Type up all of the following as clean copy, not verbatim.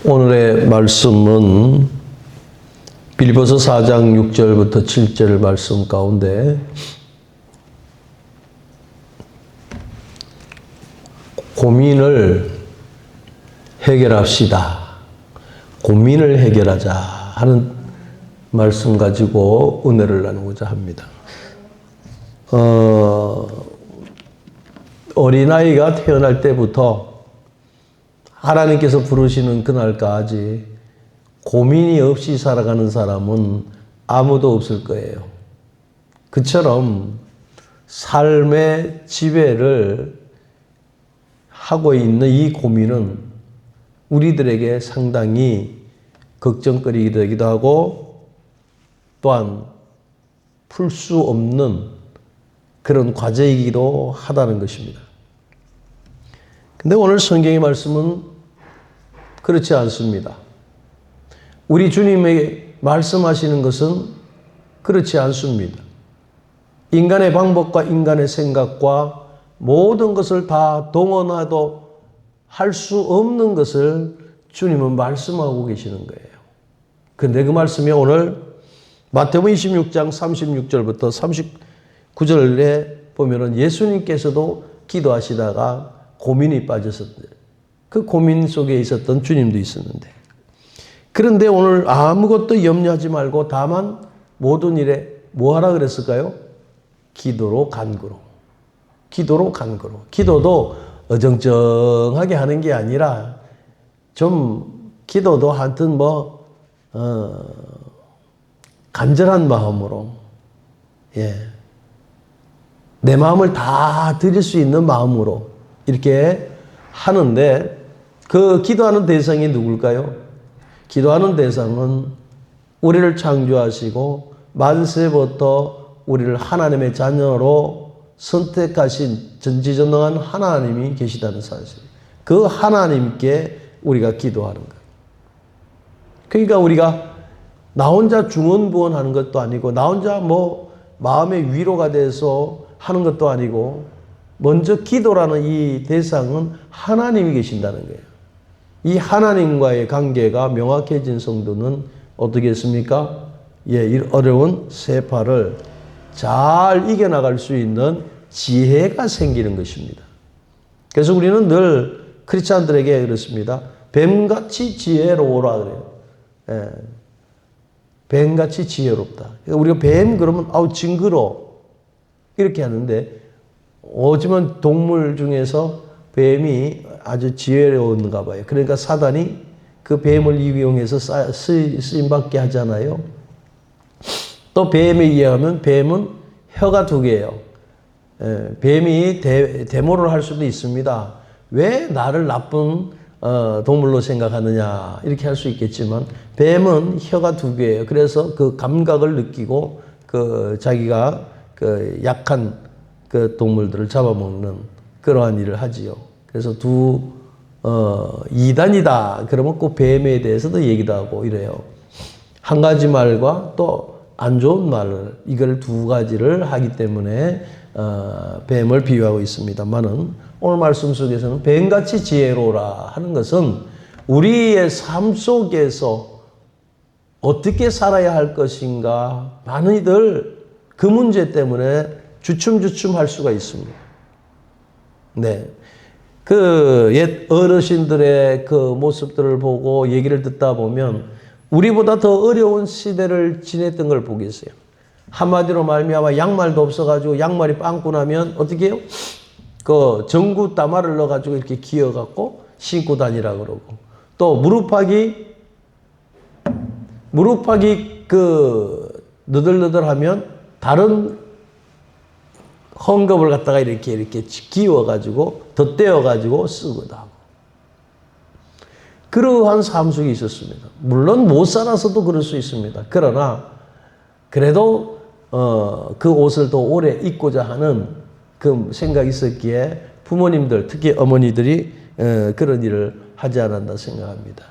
오늘의 말씀은 빌립보서 4장 6절부터 7절 말씀 가운데 고민을 해결합시다. 고민을 해결하자 하는 말씀 가지고 은혜를 나누고자 합니다. 어린아이가 태어날 때부터 하나님께서 부르시는 그날까지 고민이 없이 살아가는 사람은 아무도 없을 거예요. 그처럼 삶의 지배를 하고 있는 이 고민은 우리들에게 상당히 걱정거리가 되기도 하고 또한 풀 수 없는 그런 과제이기도 하다는 것입니다. 근데 오늘 성경의 말씀은 그렇지 않습니다. 우리 주님에게 말씀하시는 것은 그렇지 않습니다. 인간의 방법과 인간의 생각과 모든 것을 다 동원해도 할 수 없는 것을 주님은 말씀하고 계시는 거예요. 그런데 그 말씀이 오늘 마태복음 26장 36절부터 39절에 보면은 예수님께서도 기도하시다가 고민이 빠졌었대요. 그 고민 속에 있었던 주님도 있었는데. 그런데 오늘 아무것도 염려하지 말고 다만 모든 일에 뭐 하라 그랬을까요? 기도로 간구로. 기도로 간구로. 기도도 어정쩡하게 하는 게 아니라 좀 기도도 하여튼 간절한 마음으로, 내 마음을 다 드릴 수 있는 마음으로 이렇게 하는데 그 기도하는 대상이 누굴까요? 기도하는 대상은 우리를 창조하시고 만세부터 우리를 하나님의 자녀로 선택하신 전지전능한 하나님이 계시다는 사실. 그 하나님께 우리가 기도하는 거예요. 그러니까 우리가 나 혼자 중언부언하는 것도 아니고 나 혼자 마음의 위로가 돼서 하는 것도 아니고 먼저 기도라는 이 대상은 하나님이 계신다는 거예요. 이 하나님과의 관계가 명확해진 성도는 어떻게 했습니까? 이 어려운 세파를 잘 이겨나갈 수 있는 지혜가 생기는 것입니다. 그래서 우리는 늘 크리스찬들에게 그렇습니다. 뱀같이 지혜로우라 그래요. 뱀같이 지혜롭다. 우리가 뱀 그러면 징그러 이렇게 하는데 오지만 동물 중에서 뱀이 아주 지혜로운가 봐요. 그러니까 사단이 그 뱀을 이용해서 쓰임받게 하잖아요. 또 뱀에 의하면 뱀은 혀가 두 개예요. 뱀이 데모를 할 수도 있습니다. 왜 나를 나쁜 동물로 생각하느냐 이렇게 할 수 있겠지만 뱀은 혀가 두 개예요. 그래서 그 감각을 느끼고 자기가 약한 그 동물들을 잡아먹는 그러한 일을 하지요. 그래서 이단이다 그러면 그 뱀에 대해서도 얘기도 하고 이래요. 한 가지 말과 또 안 좋은 말을 이걸 두 가지를 하기 때문에 뱀을 비유하고 있습니다만은 오늘 말씀 속에서는 뱀같이 지혜로우라 하는 것은 우리의 삶 속에서 어떻게 살아야 할 것인가 많이들 그 문제 때문에 주춤주춤 할 수가 있습니다. 그 옛 어르신들의 그 모습들을 보고 얘기를 듣다 보면 우리보다 더 어려운 시대를 지냈던 걸 보겠어요. 한마디로 말미암아 양말도 없어가지고 양말이 빵꾸 나면 어떻게 해요? 그 전구 따마를 넣어가지고 이렇게 기어갖고 신고 다니라 그러고 또 무릎팍이 그 너덜너덜하면 다른 헝겊을 갖다가 이렇게 기워가지고 덧대어가지고 쓰기도 하고 그러한 삶 속에 있었습니다. 물론 못 살아서도 그럴 수 있습니다. 그러나 그래도 그 옷을 더 오래 입고자 하는 그 생각이 있었기에 부모님들 특히 어머니들이 그런 일을 하지 않았나 생각합니다.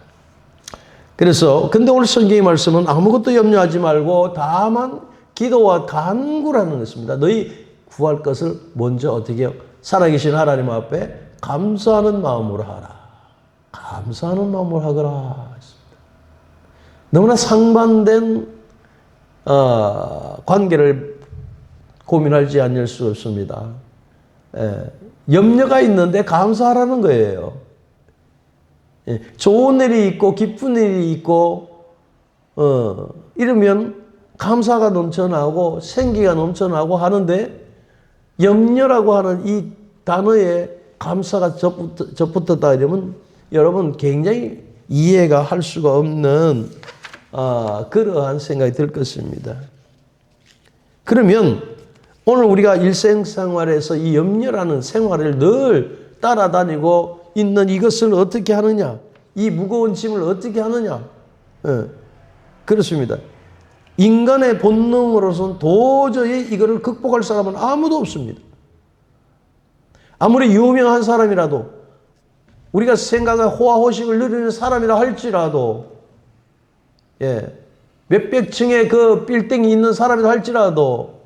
그래서 근데 오늘 성경의 말씀은 아무것도 염려하지 말고 다만 기도와 간구라는 것입니다. 너희 구할 것을 먼저 어떻게 해요? 살아계신 하나님 앞에 감사하는 마음으로 하라. 감사하는 마음을 하거라. 너무나 상반된 관계를 고민하지 않을 수 없습니다. 염려가 있는데 감사하라는 거예요. 좋은 일이 있고 기쁜 일이 있고 이러면 감사가 넘쳐나고 생기가 넘쳐나고 하는데 염려라고 하는 이 단어에 감사가 접붙었다 이러면 여러분 굉장히 이해가 할 수가 없는 그러한 생각이 들 것입니다. 그러면 오늘 우리가 일생생활에서 이 염려라는 생활을 늘 따라다니고 있는 이것을 어떻게 하느냐? 이 무거운 짐을 어떻게 하느냐? 그렇습니다. 인간의 본능으로서는 도저히 이거를 극복할 사람은 아무도 없습니다. 아무리 유명한 사람이라도 우리가 생각에 호화호식을 누리는 사람이라 할지라도 몇백 층의 그 빌딩이 있는 사람이라 할지라도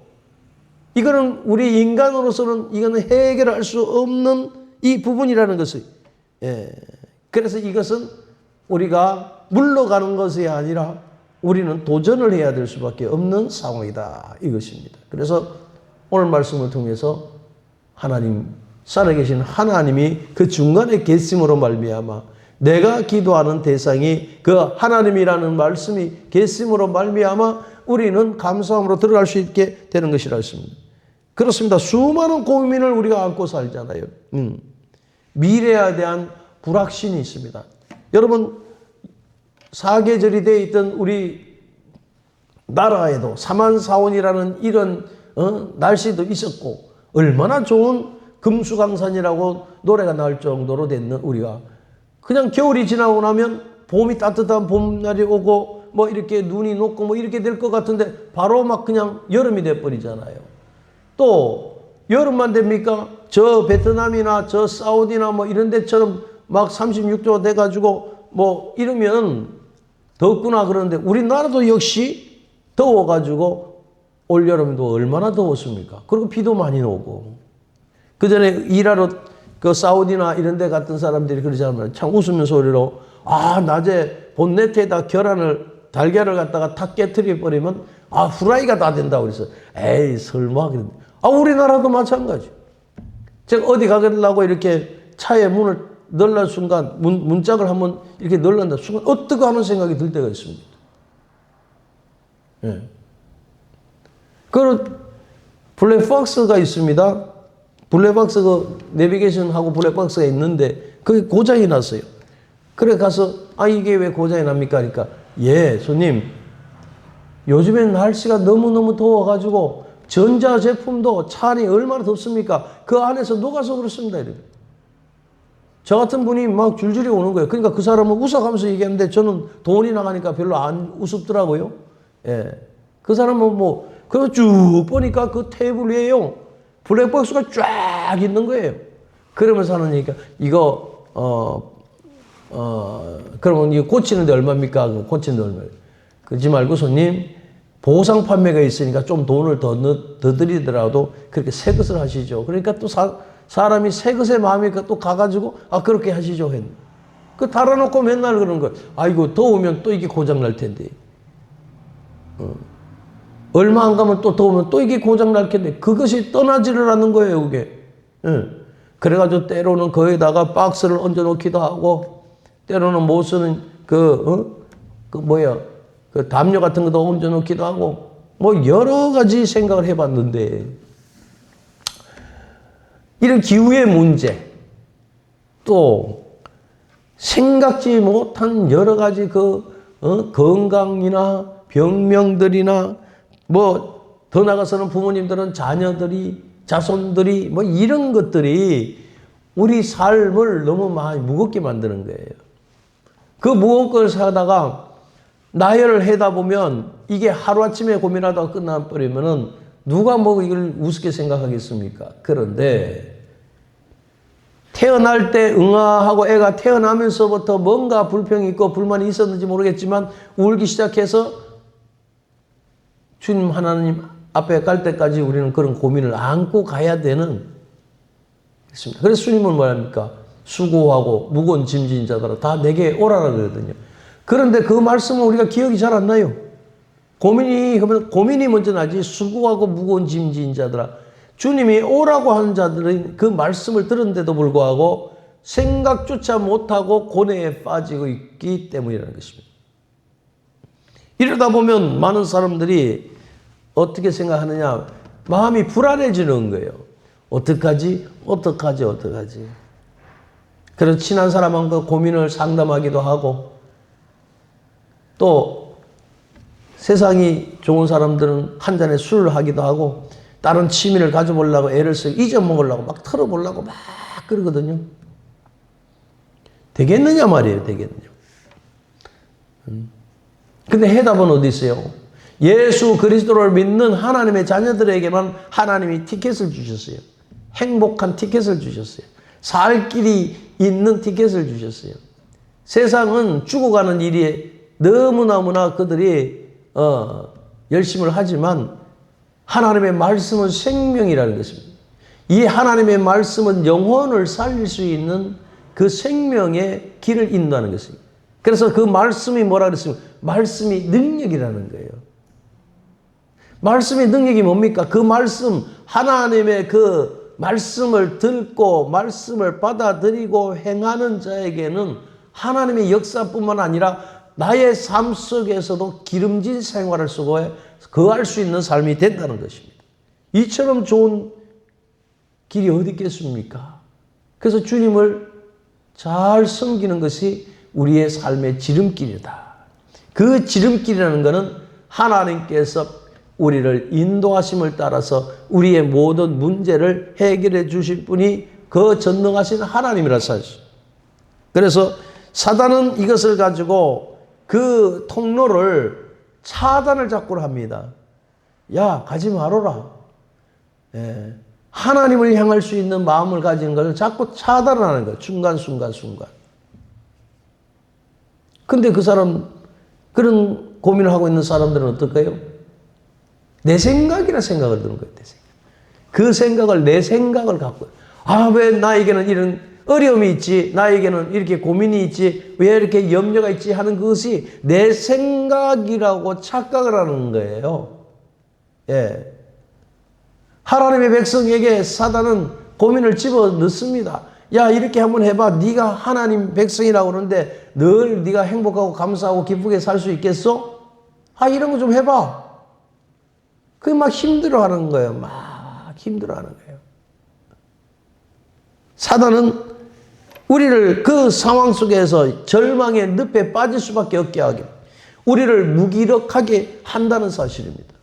이거는 우리 인간으로서는 이거는 해결할 수 없는 이 부분이라는 것을 그래서 이것은 우리가 물러가는 것이 아니라 우리는 도전을 해야 될 수밖에 없는 상황이다 이것입니다. 그래서 오늘 말씀을 통해서 하나님 살아계신 하나님이 그 중간에 계심으로 말미암아 내가 기도하는 대상이 그 하나님이라는 말씀이 계심으로 말미암아 우리는 감사함으로 들어갈 수 있게 되는 것이라 했습니다. 그렇습니다. 수많은 고민을 우리가 안고 살잖아요. 미래에 대한 불확신이 있습니다. 여러분 사계절이 되어 있던 우리 나라에도 사만사원이라는 이런 날씨도 있었고 얼마나 좋은 금수강산이라고 노래가 나올 정도로 됐는 우리가 그냥 겨울이 지나고 나면 봄이 따뜻한 봄날이 오고 뭐 이렇게 눈이 녹고 뭐 이렇게 될 것 같은데 바로 막 그냥 여름이 돼버리잖아요. 또 여름만 됩니까? 저 베트남이나 저 사우디나 뭐 이런 데처럼 막 36도 돼가지고 뭐 이러면 덥구나 그러는데 우리나라도 역시 더워가지고 올여름도 얼마나 더웠습니까? 그리고 비도 많이 오고 그 전에 일하러 그 사우디나 이런 데 갔던 사람들이 그러잖아요. 참 웃으면서 소리로 낮에 본네트에다 달걀을 갖다가 탁 깨트려 버리면 후라이가 다 된다고 그래서 에이 설마 그런데 우리나라도 마찬가지. 제가 어디 가려고 이렇게 차에 문을 넣는 순간 문짝을 한번 이렇게 넣는다 순간 어떡하 하는 생각이 들 때가 있습니다. 그 블랙박스가 있습니다. 블랙박스 그 내비게이션하고 블랙박스가 있는데 그게 고장이 났어요. 그래 가서 이게 왜 고장이 납니까? 그러니까 손님 요즘엔 날씨가 너무너무 더워가지고 전자제품도 차 안이 얼마나 덥습니까? 그 안에서 녹아서 그렇습니다. 이렇게. 저 같은 분이 막 줄줄이 오는 거예요. 그러니까 그 사람은 웃어가면서 얘기하는데 저는 돈이 나가니까 별로 안 우습더라고요. 그 사람은 그거 쭉 보니까 그 테이블 위에요. 블랙박스가 쫙 있는 거예요. 그러면서 하는 얘기가 이거 그러면 이거 고치는데 얼마입니까? 고치는데 얼마예요? 그러지 말고 손님 보상 판매가 있으니까 좀 돈을 더 드리더라도 그렇게 새 것을 하시죠. 그러니까 또 사람이 새 것에 마음이 또 가가지고 그렇게 하시죠 했네. 그 달아놓고 맨날 그러는 거예요. 아이고 더우면 또 이게 고장 날 텐데. 얼마 안 가면 또 더우면 또 이게 고장 날 텐데 그것이 떠나지를 않는 거예요 그게. 그래가지고 때로는 거기다가 박스를 얹어놓기도 하고 때로는 못 쓰는 그 담요 같은 것도 얹어놓기도 하고 여러 가지 생각을 해봤는데 이런 기후의 문제 또 생각지 못한 여러 가지 건강이나 병명들이나 더 나아가서는 부모님들은 자손들이 이런 것들이 우리 삶을 너무 많이 무겁게 만드는 거예요. 그 무거운 걸 사다가 나열을 하다 보면 이게 하루아침에 고민하다가 끝나버리면은 누가 이걸 우습게 생각하겠습니까? 그런데 태어날 때 응아하고 애가 태어나면서부터 뭔가 불평이 있고 불만이 있었는지 모르겠지만 울기 시작해서 주님 하나님 앞에 갈 때까지 우리는 그런 고민을 안고 가야 되는 것입니다. 그래서 주님은 뭐랍니까? 수고하고 무거운 짐진 자들아 다 내게 오라라 그러거든요. 그런데 그 말씀은 우리가 기억이 잘 안 나요. 고민이 먼저 나지. 수고하고 무거운 짐진 자들아. 주님이 오라고 하는 자들은 그 말씀을 들은데도 불구하고 생각조차 못하고 고뇌에 빠지고 있기 때문이라는 것입니다. 이러다 보면 많은 사람들이 어떻게 생각하느냐, 마음이 불안해지는 거예요. 어떡하지? 그래서 친한 사람하고 고민을 상담하기도 하고, 또 세상이 좋은 사람들은 한 잔의 술을 하기도 하고, 다른 취미를 가져보려고 애를 쓰고 잊어먹으려고 막 털어보려고 막 그러거든요. 되겠느냐 말이에요. 되겠느냐. 근데 해답은 어디 있어요? 예수 그리스도를 믿는 하나님의 자녀들에게만 하나님이 티켓을 주셨어요. 행복한 티켓을 주셨어요. 살 길이 있는 티켓을 주셨어요. 세상은 죽어가는 일이 너무나 그들이 열심을 하지만 하나님의 말씀은 생명이라는 것입니다. 이 하나님의 말씀은 영혼을 살릴 수 있는 그 생명의 길을 인도하는 것입니다. 그래서 그 말씀이 뭐라 그랬습니까? 말씀이 능력이라는 거예요. 말씀의 능력이 뭡니까? 그 말씀, 하나님의 그 말씀을 듣고 말씀을 받아들이고 행하는 자에게는 하나님의 역사뿐만 아니라 나의 삶 속에서도 기름진 생활을 속에 거할 수 있는 삶이 된다는 것입니다. 이처럼 좋은 길이 어디 있겠습니까? 그래서 주님을 잘 섬기는 것이 우리의 삶의 지름길이다. 그 지름길이라는 것은 하나님께서 우리를 인도하심을 따라서 우리의 모든 문제를 해결해 주실 분이 그 전능하신 하나님이라 사실. 그래서 사단은 이것을 가지고 그 통로를 차단을 자꾸 합니다. 야, 가지 말아라. 예. 하나님을 향할 수 있는 마음을 가진 것을 자꾸 차단하는 거예요. 순간. 근데 그 사람, 그런 고민을 하고 있는 사람들은 어떨까요? 내 생각이라 생각을 드는 거예요. 내 생각. 그 생각을, 내 생각을 갖고, 아, 왜 나에게는 이런 어려움이 있지? 나에게는 이렇게 고민이 있지? 왜 이렇게 염려가 있지? 하는 그것이 내 생각이라고 착각을 하는 거예요. 예. 하나님의 백성에게 사단은 고민을 집어 넣습니다. 야, 이렇게 한번 해봐. 네가 하나님 백성이라고 그러는데 늘 네가 행복하고 감사하고 기쁘게 살 수 있겠어? 아, 이런 거 좀 해봐. 그게 막 힘들어하는 거예요. 막 힘들어하는 거예요. 사단은 우리를 그 상황 속에서 절망의 늪에 빠질 수밖에 없게 하게, 우리를 무기력하게 한다는 사실입니다.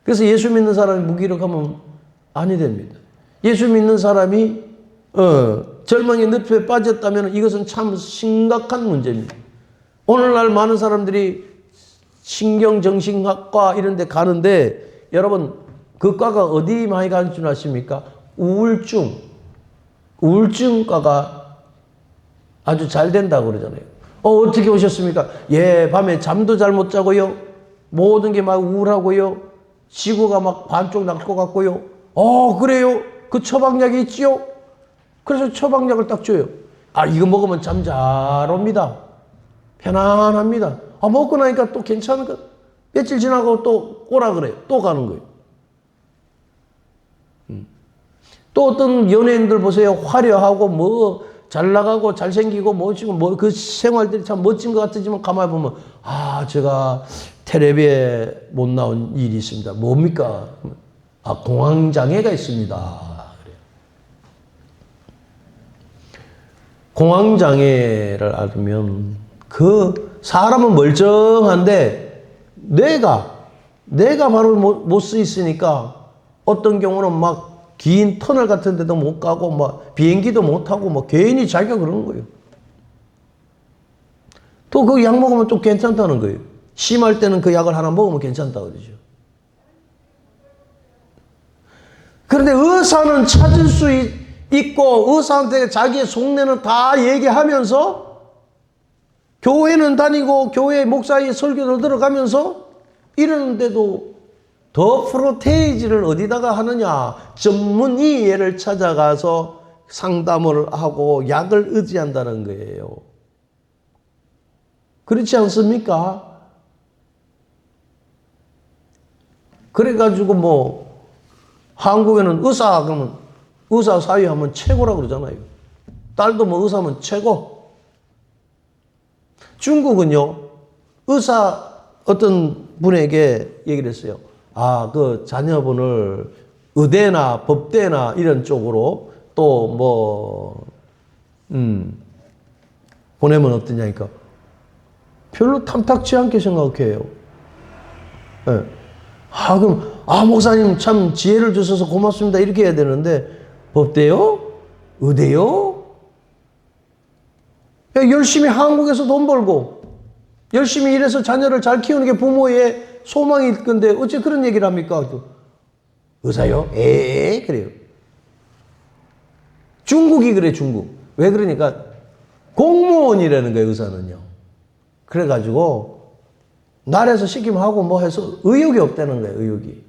그래서 예수 믿는 사람이 무기력하면 아니 됩니다. 예수 믿는 사람이 절망의 늪에 빠졌다면 이것은 참 심각한 문제입니다. 오늘날 많은 사람들이 신경정신학과 이런 데 가는데 여러분 그 과가 어디 많이 가는 줄 아십니까? 우울증과가 아주 잘 된다고 그러잖아요. 어떻게 오셨습니까? 예, 밤에 잠도 잘 못 자고요. 모든 게 막 우울하고요. 지구가 막 반쪽 날 것 같고요. 그래요? 그 처방약이 있지요? 그래서 처방약을 딱 줘요. 아, 이거 먹으면 잠 잘 옵니다. 편안합니다. 먹고 나니까 또 괜찮은 거. 며칠 지나고 또 오라 그래요. 또 가는 거예요. 또 어떤 연예인들 보세요. 화려하고 뭐 잘 나가고 잘생기고 멋지고 뭐 그 생활들이 참 멋진 것 같지만 가만히 보면 제가 텔레비에 못 나온 일이 있습니다. 뭡니까? 공황장애가 있습니다. 공황장애를 앓으면 그 사람은 멀쩡한데 뇌가 바로 못 쓰 있으니까 어떤 경우는 막 긴 터널 같은 데도 못 가고 막 비행기도 못 타고 막 괜히 자기가 그러는 거예요. 또 그 약 먹으면 또 괜찮다는 거예요. 심할 때는 그 약을 하나 먹으면 괜찮다 그러죠. 그런데 의사는 찾을 수 있고 의사한테 자기의 속내는 다 얘기하면서 교회는 다니고 교회 목사의 설교를 들어가면서 이러는데도 더 프로테이지를 어디다가 하느냐? 전문의를 찾아가서 상담을 하고 약을 의지한다는 거예요. 그렇지 않습니까? 그래가지고 뭐 한국에는 의사 그러면 의사 사위 하면 최고라고 그러잖아요. 딸도 뭐 의사면 최고. 중국은요, 의사 어떤 분에게 얘기를 했어요. 아, 그 자녀분을 의대나 법대나 이런 쪽으로 또 뭐, 보내면 어떠냐니까. 별로 탐탁치 않게 생각해요. 네. 아, 그럼, 아, 목사님 참 지혜를 주셔서 고맙습니다. 이렇게 해야 되는데, 법대요? 의대요? 열심히 한국에서 돈 벌고, 열심히 일해서 자녀를 잘 키우는 게 부모의 소망일 건데, 어째 그런 얘기를 합니까? 의사요? 그래요. 중국이 그래, 중국. 왜 그러니까, 공무원이라는 거예요, 의사는요. 그래가지고, 나라에서 시키면 하고 뭐 해서 의욕이 없다는 거예요, 의욕이.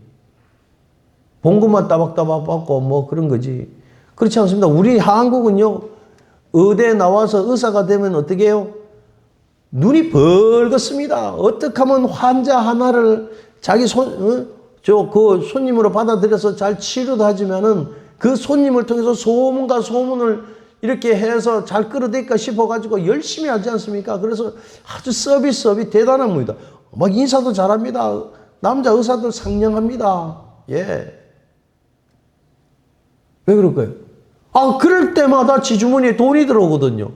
봉급만 따박따박 받고 뭐 그런 거지. 그렇지 않습니다. 우리 한국은요, 의대 나와서 의사가 되면 어떻게 해요? 눈이 벌겋습니다. 어떻게 하면 환자 하나를 자기 그 손님으로 받아들여서 잘 치료도 하지만은 그 손님을 통해서 소문과 소문을 이렇게 해서 잘 끌어댈까 싶어가지고 열심히 하지 않습니까? 그래서 아주 서비스업이 대단한 겁니다. 막 인사도 잘합니다. 남자 의사들 상냥합니다. 예. 왜 그럴까요? 아, 그럴 때마다 지주머니에 돈이 들어오거든요.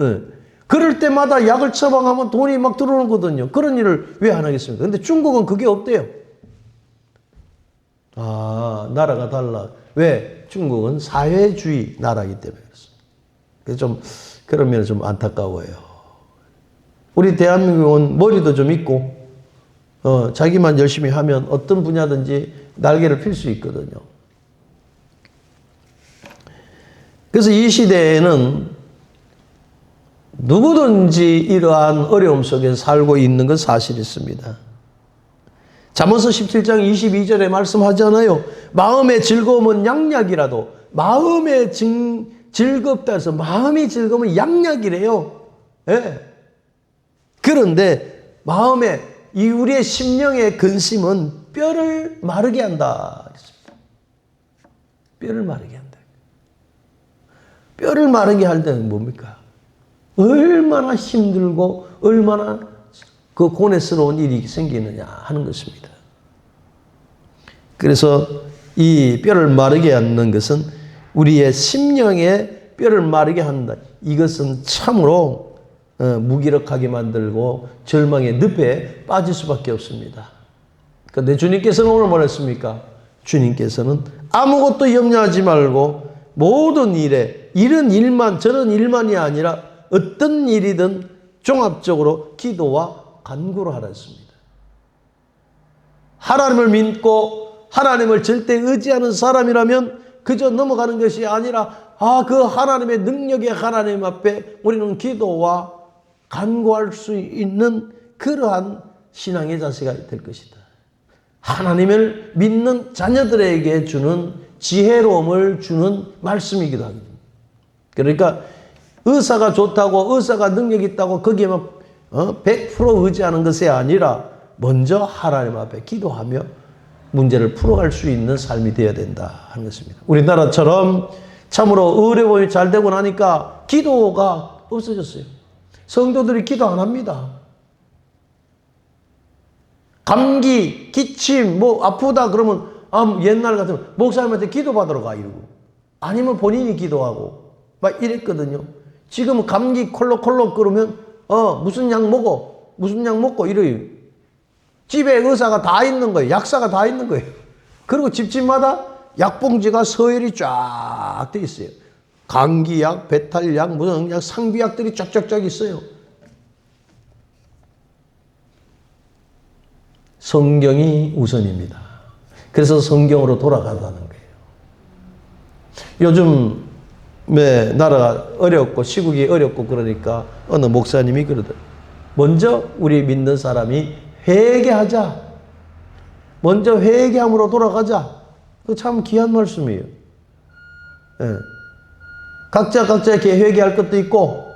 예. 그럴 때마다 약을 처방하면 돈이 막 들어오거든요. 그런 일을 왜 안 하겠습니까? 근데 중국은 그게 없대요. 아, 나라가 달라. 왜? 중국은 사회주의 나라이기 때문에 그렇습니다. 그래서 좀, 그런 면은 좀 안타까워요. 우리 대한민국은 머리도 좀 있고, 자기만 열심히 하면 어떤 분야든지 날개를 필 수 있거든요. 그래서 이 시대에는 누구든지 이러한 어려움 속에 살고 있는 건 사실이었습니다. 잠언서 17장 22절에 말씀하잖아요. 마음의 즐거움은 양약이라도 마음의 즐겁다 해서 마음이 즐거우면 양약이래요. 예. 그런데 마음의 이 우리의 심령의 근심은 뼈를 마르게 한다. 뼈를 마르게 한다. 뼈를 마르게 할 때는 뭡니까? 얼마나 힘들고 얼마나 그 고뇌스러운 일이 생기느냐 하는 것입니다. 그래서 이 뼈를 마르게 하는 것은 우리의 심령의 뼈를 마르게 한다. 이것은 참으로 무기력하게 만들고 절망의 늪에 빠질 수밖에 없습니다. 그런데 주님께서는 오늘 뭘 했습니까? 주님께서는 아무것도 염려하지 말고 모든 일에 이런 일만 저런 일만이 아니라 어떤 일이든 종합적으로 기도와 간구로 하라 했습니다. 하나님을 믿고 하나님을 절대 의지하는 사람이라면 그저 넘어가는 것이 아니라 그 하나님의 능력의 하나님 앞에 우리는 기도와 간구할 수 있는 그러한 신앙의 자세가 될 것이다. 하나님을 믿는 자녀들에게 주는 지혜로움을 주는 말씀이기도 합니다. 그러니까 의사가 좋다고 의사가 능력이 있다고 거기에만 100% 의지하는 것이 아니라 먼저 하나님 앞에 기도하며 문제를 풀어갈 수 있는 삶이 되어야 된다 하는 것입니다. 우리나라처럼 참으로 의료보험이 잘 되고 나니까 기도가 없어졌어요. 성도들이 기도 안 합니다. 감기, 기침, 뭐 아프다 그러면 옛날 같으면 목사님한테 기도받으러 가 이러고 아니면 본인이 기도하고 막 이랬거든요. 지금은 감기 콜록콜록 그러면 무슨 약 먹고 이래요. 집에 의사가 다 있는 거예요. 약사가 다 있는 거예요. 그리고 집집마다 약봉지가 서열이 쫙 돼 있어요. 감기약, 배탈약, 무슨 약, 상비약들이 쫙쫙쫙 있어요. 성경이 우선입니다. 그래서 성경으로 돌아가자는 거예요. 요즘 나라가 어렵고 시국이 어렵고 그러니까 어느 목사님이 그러더라고요. 먼저 우리 믿는 사람이 회개하자. 먼저 회개함으로 돌아가자. 참 귀한 말씀이에요. 예. 각자에게 회개할 것도 있고,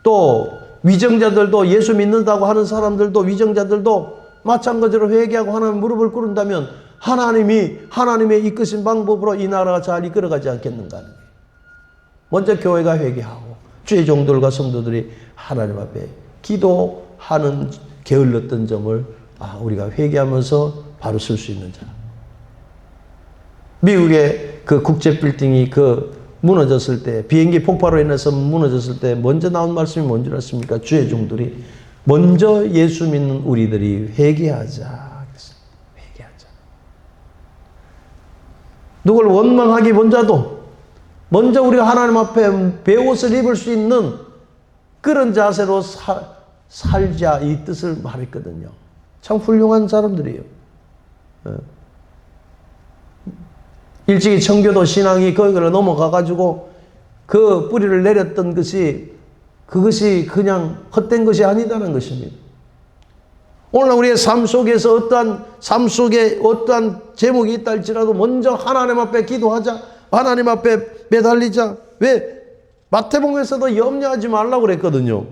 또 위정자들도, 예수 믿는다고 하는 사람들도, 위정자들도 마찬가지로 회개하고 하나님 무릎을 꿇는다면 하나님이 하나님의 이끄신 방법으로 이 나라가 잘 이끌어가지 않겠는가 하는 거예요. 먼저 교회가 회개하고 주의 종들과 성도들이 하나님 앞에 기도하는 게을렀던 점을 우리가 회개하면서 바로 쓸 수 있는 자. 미국의 그 국제 빌딩이 무너졌을 때, 비행기 폭발로 인해서 무너졌을 때 먼저 나온 말씀이 뭔지 아십니까? 주의 종들이 먼저 예수 믿는 우리들이 회개하자. 회개하자. 누굴 원망하기 먼저도 먼저 우리가 하나님 앞에 베옷을 입을 수 있는 그런 자세로 살자, 이 뜻을 말했거든요. 참 훌륭한 사람들이에요. 일찍이 청교도 신앙이 거기를 넘어가가지고 그 뿌리를 내렸던 그것이 그냥 헛된 것이 아니다는 것입니다. 오늘 우리의 삶 속에서 삶 속에 어떠한 제목이 있다 할지라도 먼저 하나님 앞에 기도하자. 하나님 앞에 매달리자. 왜? 마태복음에서도 염려하지 말라고 그랬거든요.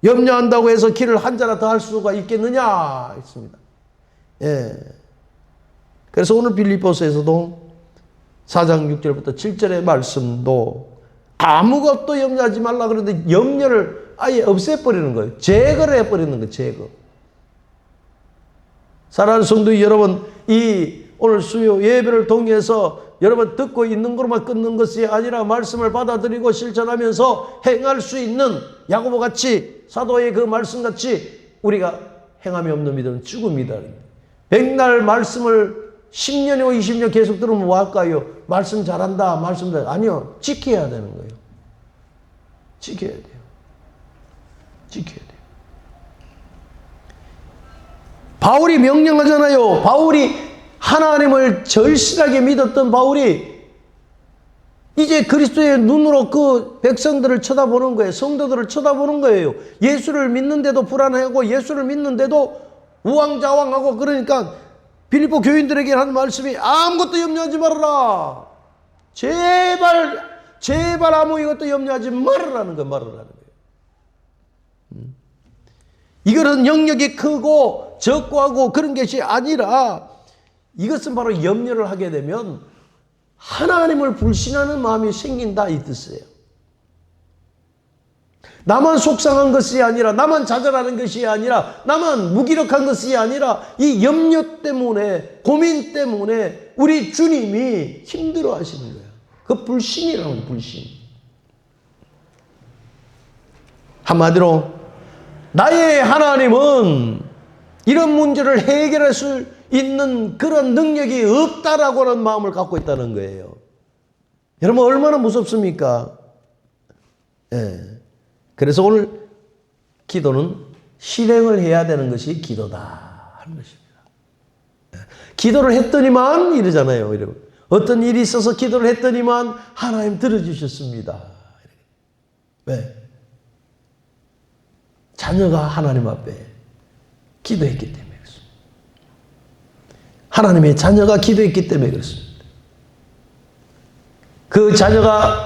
염려한다고 해서 길을 한 자나 더 할 수가 있겠느냐 했습니다. 예. 그래서 오늘 빌립보서에서도 4장 6절부터 7절의 말씀도 아무것도 염려하지 말라 그러는데 염려를 아예 없애버리는 거예요. 제거를 해버리는 거예요. 제거. 사랑하는 성도 여러분, 이 오늘 수요 예배를 통해서 여러분 듣고 있는 것으로만 끊는 것이 아니라 말씀을 받아들이고 실천하면서 행할 수 있는 야고보 같이, 사도의 그 말씀 같이 우리가 행함이 없는 믿음은 죽음이다. 백날 말씀을 10년이고 20년 계속 들으면 뭐 할까요? 말씀 잘한다, 말씀 잘한다. 아니요. 지켜야 되는 거예요. 지켜야 돼요. 지켜야 돼요. 바울이 명령하잖아요. 바울이 하나님을 절실하게 믿었던 바울이 이제 그리스도의 눈으로 그 백성들을 쳐다보는 거예요. 성도들을 쳐다보는 거예요. 예수를 믿는데도 불안해하고 예수를 믿는데도 우왕좌왕하고, 그러니까 빌립보 교인들에게 하는 말씀이 아무것도 염려하지 말아라. 제발 아무 이것도 염려하지 말으라는 거예요. 말으라는 거예요. 이거는 영역이 크고 적고하고 그런 것이 아니라 이것은 바로 염려를 하게 되면 하나님을 불신하는 마음이 생긴다 이 뜻이에요. 나만 속상한 것이 아니라, 나만 좌절하는 것이 아니라, 나만 무기력한 것이 아니라 이 염려 때문에, 고민 때문에 우리 주님이 힘들어 하시는 거예요. 그 불신이라는 거예요. 불신. 한마디로 나의 하나님은 이런 문제를 해결할 수 있는 그런 능력이 없다라고 하는 마음을 갖고 있다는 거예요. 여러분 얼마나 무섭습니까? 예. 그래서 오늘 기도는 실행을 해야 되는 것이 기도다 하는 것입니다. 기도를 했더니만 이러잖아요. 여러분. 어떤 일이 있어서 기도를 했더니만 하나님 들어주셨습니다. 왜? 자녀가 하나님 앞에 기도했기 때문에 그렇습니다. 하나님의 자녀가 기도했기 때문에 그렇습니다. 그 자녀가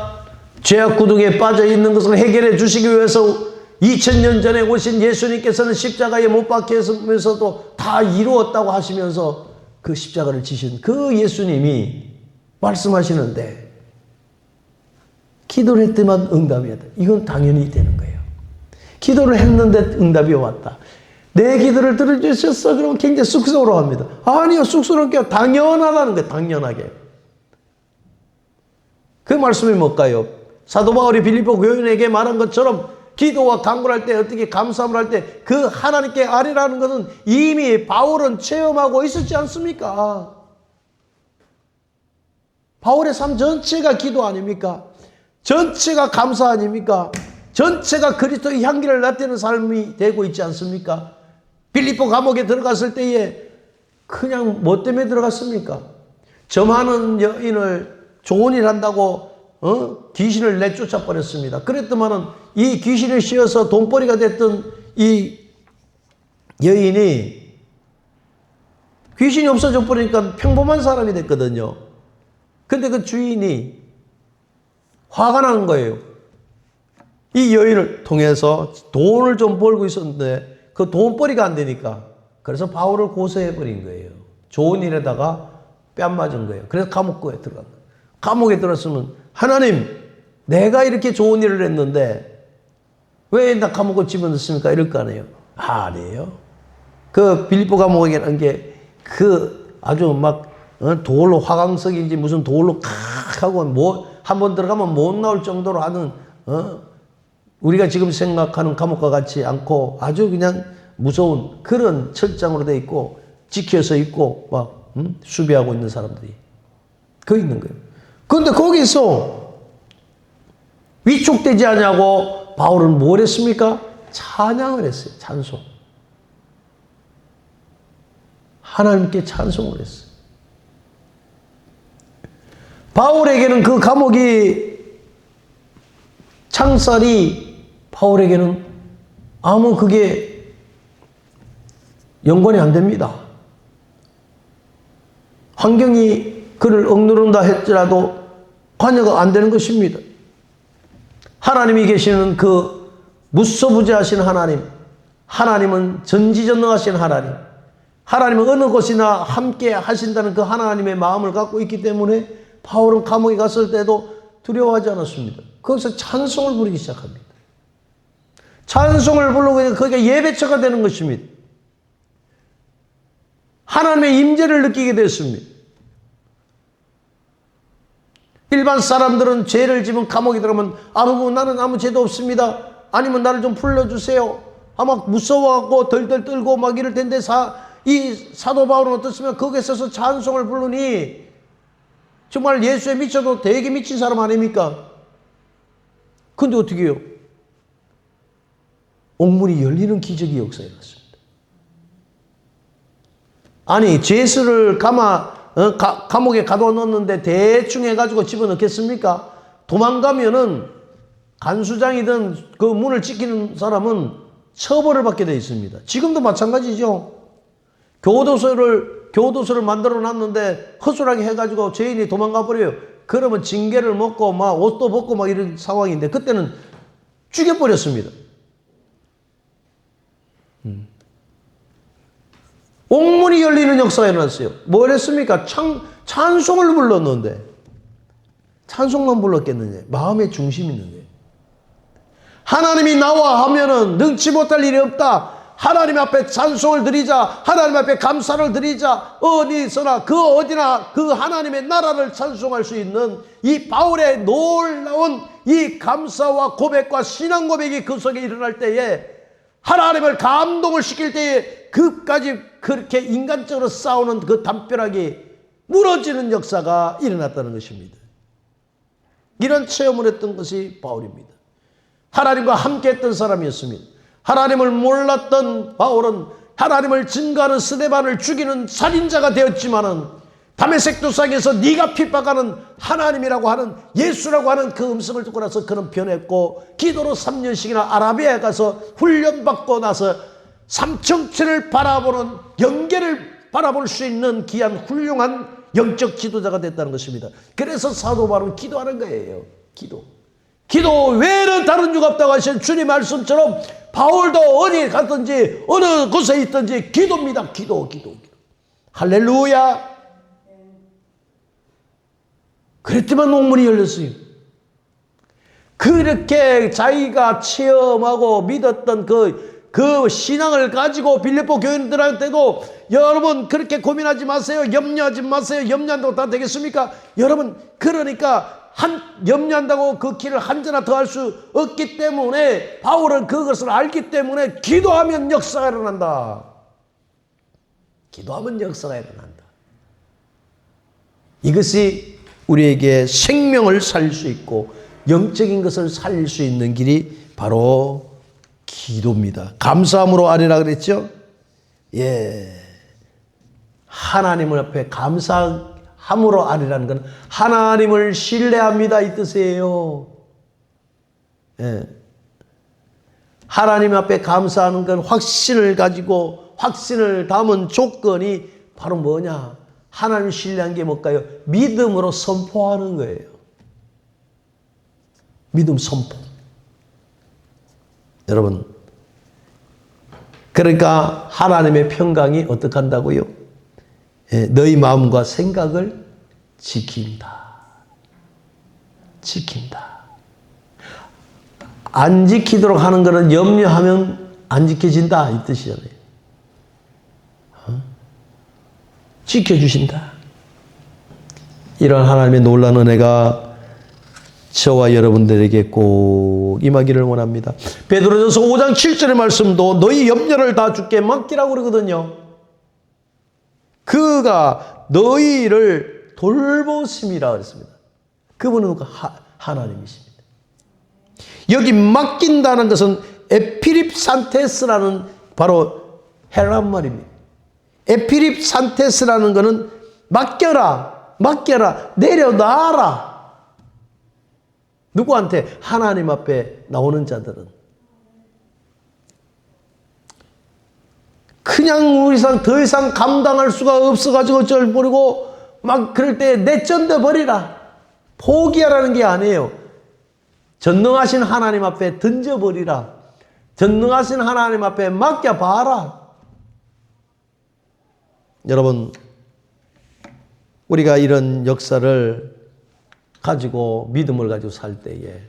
죄악 구덩이에 빠져 있는 것을 해결해 주시기 위해서 2000년 전에 오신 예수님께서는 십자가에 못 박혀서도 다 이루었다고 하시면서 그 십자가를 지신 그 예수님이 말씀하시는데 기도를 했더만 응답이 왔다. 이건 당연히 되는 거예요. 기도를 했는데 응답이 왔다. 내 기도를 들어주셨어? 그러면 굉장히 쑥스러워합니다. 아니요, 쑥스러운 게 당연하다는 거예요. 당연하게. 그 말씀이 뭘까요? 사도 바울이 빌립보 교인에게 말한 것처럼 기도와 간구를 할 때, 어떻게 감사함을 할 때 그 하나님께 아뢰라는 것은 이미 바울은 체험하고 있었지 않습니까? 바울의 삶 전체가 기도 아닙니까? 전체가 감사 아닙니까? 전체가 그리스도의 향기를 나타내는 삶이 되고 있지 않습니까? 빌립보 감옥에 들어갔을 때에 그냥 뭐 때문에 들어갔습니까? 점하는 여인을 좋은 일 한다고 귀신을 내쫓아 버렸습니다. 그랬더만은 이 귀신을 씌워서 돈벌이가 됐던 이 여인이 귀신이 없어져 버리니까 평범한 사람이 됐거든요. 근데 그 주인이 화가 나는 거예요. 이 여인을 통해서 돈을 좀 벌고 있었는데 그 돈벌이가 안 되니까 그래서 바울을 고소해버린 거예요. 좋은 일에다가 뺨 맞은 거예요. 그래서 감옥에 들어간 거예요. 감옥에 들었으면 하나님 내가 이렇게 좋은 일을 했는데 왜 나 감옥에 집어넣습니까? 이럴 거 아니에요. 아니에요. 그 빌립보 감옥이라는 게 그 아주 막 돌로 화강석인지 무슨 돌로 칵 하고 뭐 한 번 들어가면 못 나올 정도로 하는 우리가 지금 생각하는 감옥과 같지 않고 아주 그냥 무서운 그런 철장으로 돼 있고 지켜서 있고 막 수비하고 있는 사람들이 그 있는 거예요. 그런데 거기서 위축되지 않냐고 바울은 뭘 했습니까? 찬양을 했어요. 찬송. 하나님께 찬송을 했어요. 바울에게는 그 감옥이 창살이 바울에게는 아무 그게 연관이 안 됩니다. 환경이 그를 억누른다 할지라도 관여가 안 되는 것입니다. 하나님이 계시는 그 무소부지하신 하나님, 하나님은 전지전능하신 하나님, 하나님은 어느 곳이나 함께 하신다는 그 하나님의 마음을 갖고 있기 때문에 바울은 감옥에 갔을 때도 두려워하지 않았습니다. 거기서 찬송을 부르기 시작합니다. 찬송을 부르고 그게 예배처가 되는 것입니다. 하나님의 임재를 느끼게 됐습니다. 일반 사람들은 죄를 지면 감옥에 들어가면 나는 아무 죄도 없습니다. 아니면 나를 좀 풀려주세요. 아마 무서워하고 덜덜 떨고 막 이럴 텐데 이 사도 바울은 어떻습니까? 거기에 서서 찬송을 부르니 정말 예수에 미쳐도 되게 미친 사람 아닙니까? 근데 어떻게 해요? 옥문이 열리는 기적이 역사에 났습니다. 아니 죄수를 감옥에 가둬놓는데 대충 해가지고 집어넣겠습니까? 도망가면은 간수장이든 그 문을 지키는 사람은 처벌을 받게 되어 있습니다. 지금도 마찬가지죠. 교도소를 만들어 놨는데 허술하게 해가지고 죄인이 도망가 버려요. 그러면 징계를 먹고 막 옷도 벗고 막 이런 상황인데 그때는 죽여버렸습니다. 옥문이 열리는 역사가 일어났어요. 뭘 했습니까? 찬송을 불렀는데 찬송만 불렀겠느냐? 마음의 중심이 있는 거예요. 하나님이 나와 하면은 능치 못할 일이 없다. 하나님 앞에 찬송을 드리자. 하나님 앞에 감사를 드리자. 어디서나 그 어디나 그 하나님의 나라를 찬송할 수 있는 이 바울의 놀라운 이 감사와 고백과 신앙 고백이 그 속에 일어날 때에 하나님을 감동을 시킬 때에 그까지 그렇게 인간적으로 싸우는 그 담벼락이 무너지는 역사가 일어났다는 것입니다. 이런 체험을 했던 것이 바울입니다. 하나님과 함께 했던 사람이었습니다. 하나님을 몰랐던 바울은 하나님을 증거하는 스데반을 죽이는 살인자가 되었지만은 다메섹 도상에서 네가 핍박하는 하나님이라고 하는 예수라고 하는 그 음성을 듣고 나서 그는 변했고 기도로 3년씩이나 아라비아에 가서 훈련받고 나서 삼천천을 바라보는 영계를 바라볼 수 있는 귀한 훌륭한 영적 지도자가 됐다는 것입니다. 그래서 사도 바울은 기도하는 거예요. 기도 외에는 다른 이유가 없다고 하신 주님 말씀처럼 바울도 어디 갔든지 어느 곳에 있든지 기도입니다. 기도. 할렐루야. 그랬지만 옥문이 열렸어요. 그렇게 자기가 체험하고 믿었던 그 신앙을 가지고 빌립보 교인들한테도 여러분 그렇게 고민하지 마세요. 염려하지 마세요. 염려한다고 다 되겠습니까? 여러분 그러니까 염려한다고 그 길을 한자나 더 할 수 없기 때문에 바울은 그것을 알기 때문에 기도하면 역사가 일어난다. 기도하면 역사가 일어난다. 이것이 우리에게 생명을 살릴 수 있고 영적인 것을 살릴 수 있는 길이 바로 기도입니다. 감사함으로 아뢰라 그랬죠? 예. 하나님을 앞에 감사함으로 아뢰라는 건 하나님을 신뢰합니다 이 뜻이에요. 예. 하나님 앞에 감사하는 건 확신을 가지고 확신을 담은 조건이 바로 뭐냐? 하나님 신뢰한 게 뭘까요? 믿음으로 선포하는 거예요. 믿음 선포. 여러분, 그러니까 하나님의 평강이 어떻게 한다고요? 너희 마음과 생각을 지킨다. 지킨다. 안 지키도록 하는 것은 염려하면 안 지켜진다 이 뜻이잖아요. 지켜주신다. 이런 하나님의 놀라운 은혜가 저와 여러분들에게 꼭 임하기를 원합니다. 베드로전서 5장 7절의 말씀도 너희 염려를 다 주께 맡기라고 그러거든요. 그가 너희를 돌보심이라 그랬습니다. 그분은 하나님이십니다. 여기 맡긴다는 것은 에피립산테스라는 바로 헬란 말입니다. 에피립산테스라는 것은 맡겨라, 내려놔라. 누구한테? 하나님 앞에 나오는 자들은. 그냥 우리상 더 이상 감당할 수가 없어가지고 어쩔 모르고 막 그럴 때 내쫓겨 버리라. 포기하라는 게 아니에요. 전능하신 하나님 앞에 던져버리라. 전능하신 하나님 앞에 맡겨봐라. 여러분, 우리가 이런 역사를 가지고 믿음을 가지고 살 때에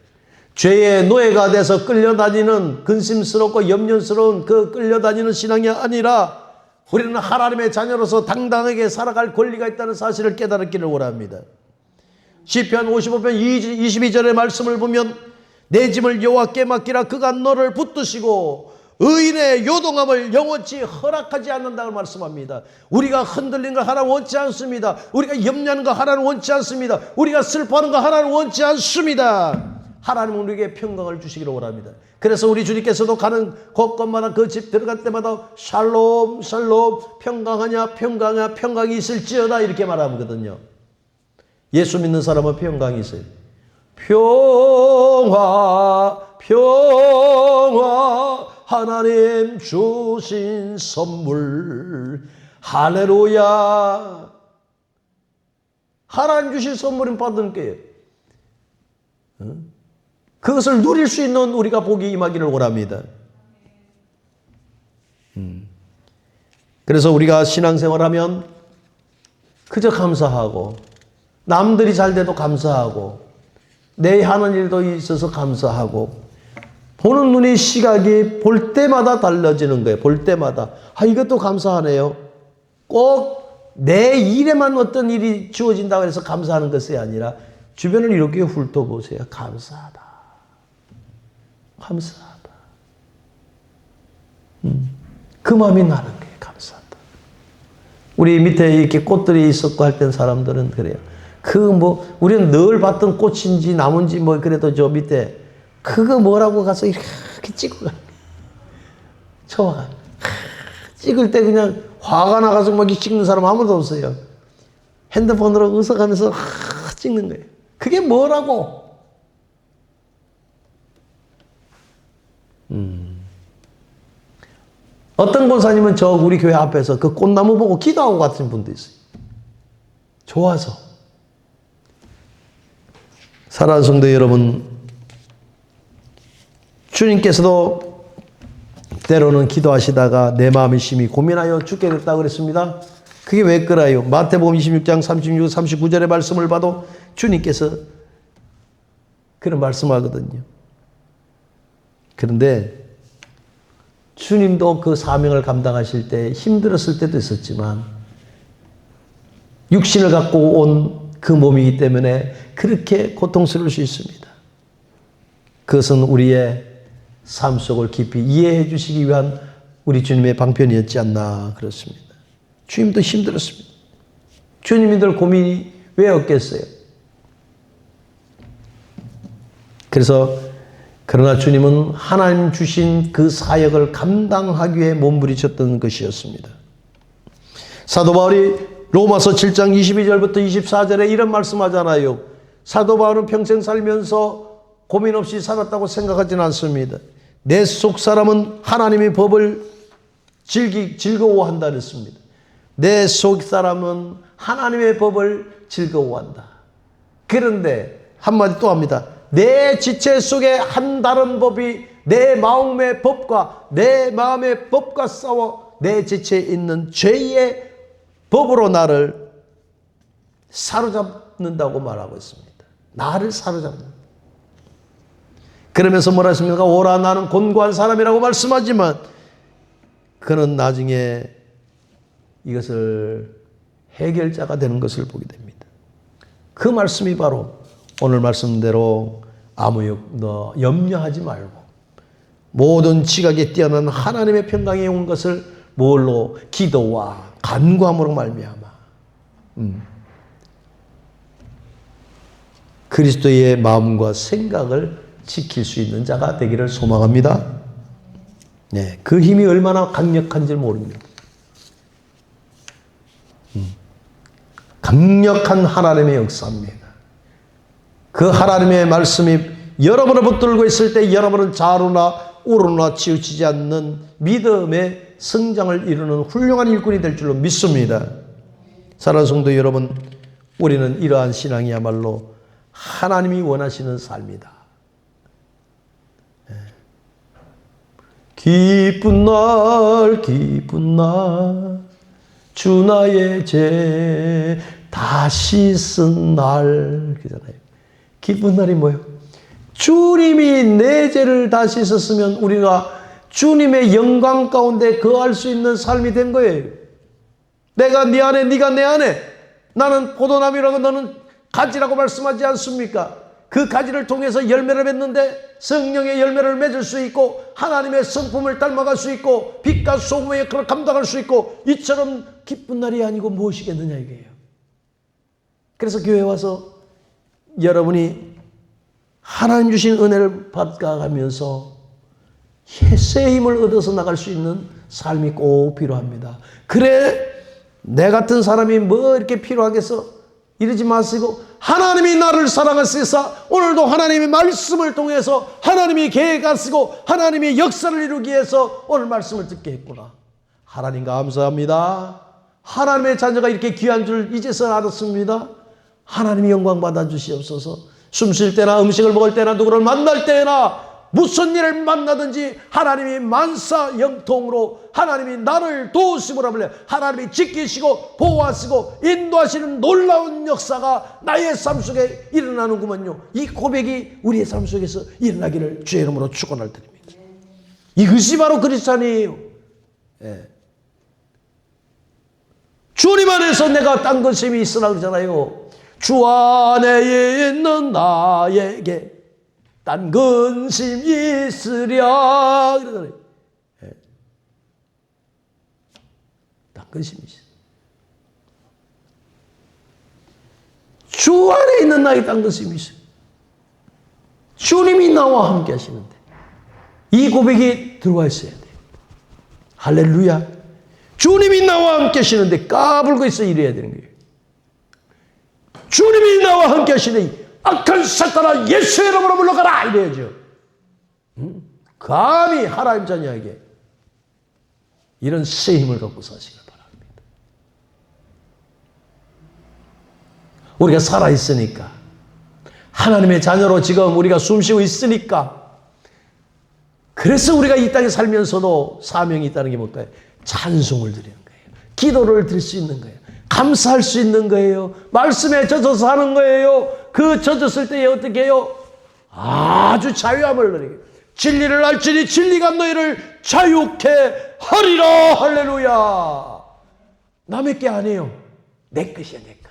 죄의 노예가 돼서 끌려다니는 근심스럽고 염려스러운 그 끌려다니는 신앙이 아니라 우리는 하나님의 자녀로서 당당하게 살아갈 권리가 있다는 사실을 깨달았기를 원합니다. 시편 55편 22절의 말씀을 보면 내 짐을 여호와께 맡기라. 그가 너를 붙드시고 의인의 요동함을 영원치 허락하지 않는다고 말씀합니다. 우리가 흔들린 거 하나는 원치 않습니다. 우리가 염려하는 거 하나는 원치 않습니다. 우리가 슬퍼하는 거 하나는 원치 않습니다. 하나님은 우리에게 평강을 주시기를 원합니다. 그래서 우리 주님께서도 가는 곳곳마다 그 집 들어갈 때마다 샬롬 샬롬 평강하냐 평강하냐 평강이 있을지어다 이렇게 말하거든요. 예수 믿는 사람은 평강이 있어요. 평화 평화 하나님 주신 선물 할렐루야. 하나님 주신 선물은 받은 거예요. 그것을 누릴 수 있는 우리가 복이 임하기를 원합니다. 그래서 우리가 신앙생활하면 그저 감사하고 남들이 잘 돼도 감사하고 내 하는 일도 있어서 감사하고 보는 눈의 시각이 볼 때마다 달라지는 거예요. 볼 때마다. 이것도 감사하네요. 꼭 내 일에만 어떤 일이 주어진다고 해서 감사하는 것이 아니라 주변을 이렇게 훑어보세요. 감사하다. 감사하다. 그 마음이 나는 거예요. 감사하다. 우리 밑에 이렇게 꽃들이 있었고 할 땐 사람들은 그래요. 우리는 늘 봤던 꽃인지 나무인지 그래도 저 밑에 그거 뭐라고 가서 이렇게 찍고 가. 쳐가. 찍을 때 그냥 화가 나가서 막 찍는 사람 아무도 없어요. 핸드폰으로 으석하면서 찍는 거예요. 그게 뭐라고? 어떤 권사님은 저 우리 교회 앞에서 그 꽃나무 보고 기도하고 같은 분도 있어요. 좋아서. 사랑하는 성도 여러분, 주님께서도 때로는 기도하시다가 내 마음이 심히 고민하여 죽게 됐다고 그랬습니다. 그게 왜 그래요? 마태복음 26장 36, 39절의 말씀을 봐도 주님께서 그런 말씀하거든요. 그런데 주님도 그 사명을 감당하실 때 힘들었을 때도 있었지만 육신을 갖고 온 그 몸이기 때문에 그렇게 고통스러울 수 있습니다. 그것은 우리의 삶 속을 깊이 이해해 주시기 위한 우리 주님의 방편이었지 않나 그렇습니다. 주님도 힘들었습니다. 주님들 고민이 왜 없겠어요? 그래서 그러나 주님은 하나님 주신 그 사역을 감당하기 위해 몸부리셨던 것이었습니다. 사도 바울이 로마서 7장 22절부터 24절에 이런 말씀하잖아요. 사도 바울은 평생 살면서 고민 없이 살았다고 생각하지는 않습니다. 내 속 사람은 하나님의 법을 즐거워한다 그랬습니다. 내 속 사람은 하나님의 법을 즐거워한다. 그런데 한마디 또 합니다. 내 지체 속에 한 다른 법이 내 마음의 법과 내 마음의 법과 싸워 내 지체에 있는 죄의 법으로 나를 사로잡는다고 말하고 있습니다. 나를 사로잡는. 그러면서 뭐라 했습니까? 오라 나는 곤고한 사람이라고 말씀하지만 그는 나중에 이것을 해결자가 되는 것을 보게 됩니다. 그 말씀이 바로 오늘 말씀대로 너 염려하지 말고 모든 지각에 뛰어난 하나님의 평강에 온 것을 뭘로? 기도와 간구함으로 말미암아 그리스도의 마음과 생각을 지킬 수 있는 자가 되기를 소망합니다. 네, 그 힘이 얼마나 강력한지 모릅니다. 강력한 하나님의 역사입니다. 그 하나님의 말씀이 여러분을 붙들고 있을 때 여러분은 좌로나 우로나 치우치지 않는 믿음의 성장을 이루는 훌륭한 일꾼이 될 줄로 믿습니다. 사랑하는 성도 여러분, 우리는 이러한 신앙이야말로 하나님이 원하시는 삶이다. 기쁜 날 기쁜 날 주 나의 죄 다시 쓴 날 그잖아요. 기쁜 날이 뭐예요? 주님이 내 죄를 다시 썼으면 우리가 주님의 영광 가운데 거할 수 있는 삶이 된 거예요. 내가 네 안에 네가 내 안에 나는 포도나무라고 너는 가지라고 말씀하지 않습니까? 그 가지를 통해서 열매를 맺는데 성령의 열매를 맺을 수 있고 하나님의 성품을 닮아갈 수 있고 빛과 소금의 역할을 감당할 수 있고 이처럼 기쁜 날이 아니고 무엇이겠느냐 이거예요. 그래서 교회에 와서 여러분이 하나님 주신 은혜를 받아가면서 새 힘을 얻어서 나갈 수 있는 삶이 꼭 필요합니다. 그래 내 같은 사람이 뭐 이렇게 필요하겠어? 이러지 마시고 하나님이 나를 사랑하시사 오늘도 하나님의 말씀을 통해서 하나님이 계획하시고 하나님의 역사를 이루기 위해서 오늘 말씀을 듣게 했구나. 하나님 감사합니다. 하나님의 자녀가 이렇게 귀한 줄 이제서 알았습니다. 하나님이 영광 받아 주시옵소서. 숨 쉴 때나 음식을 먹을 때나 누구를 만날 때나 무슨 일을 만나든지 하나님이 만사 영통으로 하나님이 나를 도우심으로 하물래 하나님이 지키시고 보호하시고 인도하시는 놀라운 역사가 나의 삶 속에 일어나는구먼요. 이 고백이 우리의 삶 속에서 일어나기를 주의 이름으로 축원을 드립니다. 이것이 바로 그리스도인이에요. 예. 주님 안에서 내가 딴 것임이 있으라 그러잖아요. 주 안에 있는 나에게 딴 근심 있으랴 그러잖아요. 예. 딴 근심이 있어. 주 안에 있는 나에게 딴 근심이 있어. 주님이 나와 함께 하시는데 이 고백이 들어와 있어야 돼요. 할렐루야. 주님이 나와 함께 하시는데 까불고 있어 이래야 되는 거예요. 주님이 나와 함께 하시니 악한 사탄아 예수의 이름으로 물러가라 이래야죠. 감히 하나님 자녀에게 이런 새 힘을 갖고 사시길 바랍니다. 우리가 살아있으니까 하나님의 자녀로 지금 우리가 숨쉬고 있으니까 그래서 우리가 이 땅에 살면서도 사명이 있다는 게 뭘까요? 찬송을 드리는 거예요. 기도를 드릴 수 있는 거예요. 감사할 수 있는 거예요. 말씀에 젖어서 하는 거예요. 그 젖었을 때에 어떻게 해요? 아주 자유함을 누리게. 진리를 알지니 진리가 너희를 자유케 하리라. 할렐루야. 남의 게 아니에요. 내 것이야 내 것.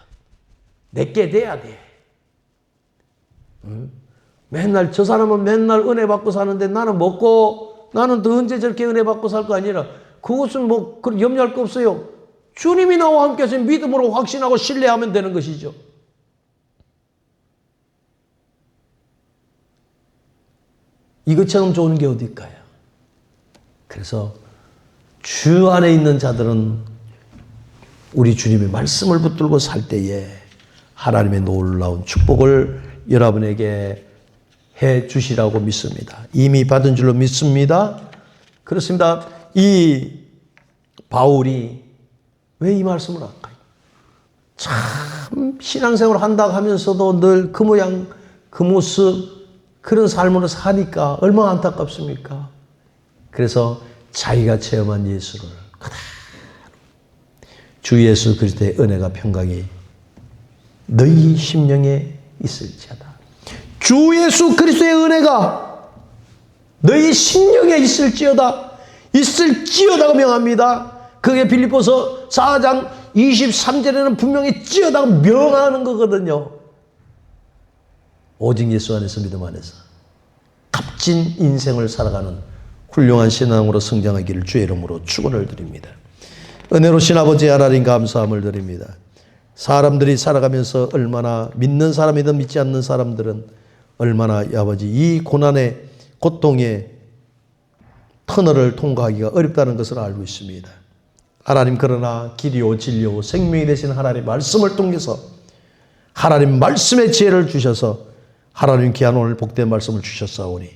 내게 돼야 돼. 응? 맨날 저 사람은 맨날 은혜 받고 사는데 나는 먹고 나는 또 언제 저렇게 은혜 받고 살 거 아니라 그것은 뭐 염려할 거 없어요. 주님이 나와 함께 하신 믿음으로 확신하고 신뢰하면 되는 것이죠. 이것처럼 좋은 게 어딜까요? 그래서 주 안에 있는 자들은 우리 주님의 말씀을 붙들고 살 때에 하나님의 놀라운 축복을 여러분에게 해 주시라고 믿습니다. 이미 받은 줄로 믿습니다. 그렇습니다. 이 바울이 왜 이 말씀을 할까요? 참 신앙생활을 한다고 하면서도 늘 그 모양 그 모습 그런 삶으로 사니까 얼마나 안타깝습니까? 그래서 자기가 체험한 예수를 그대로 주 예수 그리스도의 은혜가 평강이 너희 심령에 있을지어다. 주 예수 그리스도의 은혜가 너희 심령에 있을지어다고 명합니다. 그게 빌립보서 4장 23절에는 분명히 찌어다가 명하는 거거든요. 오직 예수 안에서 믿음 안에서 값진 인생을 살아가는 훌륭한 신앙으로 성장하기를 주의 이름으로 축원을 드립니다. 은혜로신 아버지 하나님 감사함을 드립니다. 사람들이 살아가면서 얼마나 믿는 사람이든 믿지 않는 사람들은 얼마나 아버지 이 고난의 고통의 터널을 통과하기가 어렵다는 것을 알고 있습니다. 하나님 그러나 길이요 진리요 생명이 되신 하나님 말씀을 통해서 하나님 말씀의 지혜를 주셔서 하나님 귀한 오늘 복된 말씀을 주셨사오니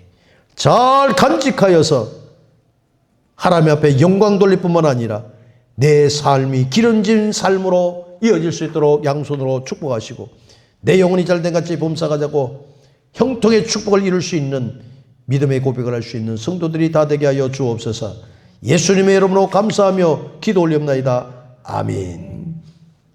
잘 간직하여서 하나님 앞에 영광 돌릴 뿐만 아니라 내 삶이 기름진 삶으로 이어질 수 있도록 양손으로 축복하시고 내 영혼이 잘된 같이 범사가 자고 형통의 축복을 이룰 수 있는 믿음의 고백을 할 수 있는 성도들이 다 되게 하여 주옵소서. 예수님의 이름으로 감사하며 기도 올리옵나이다. 아멘.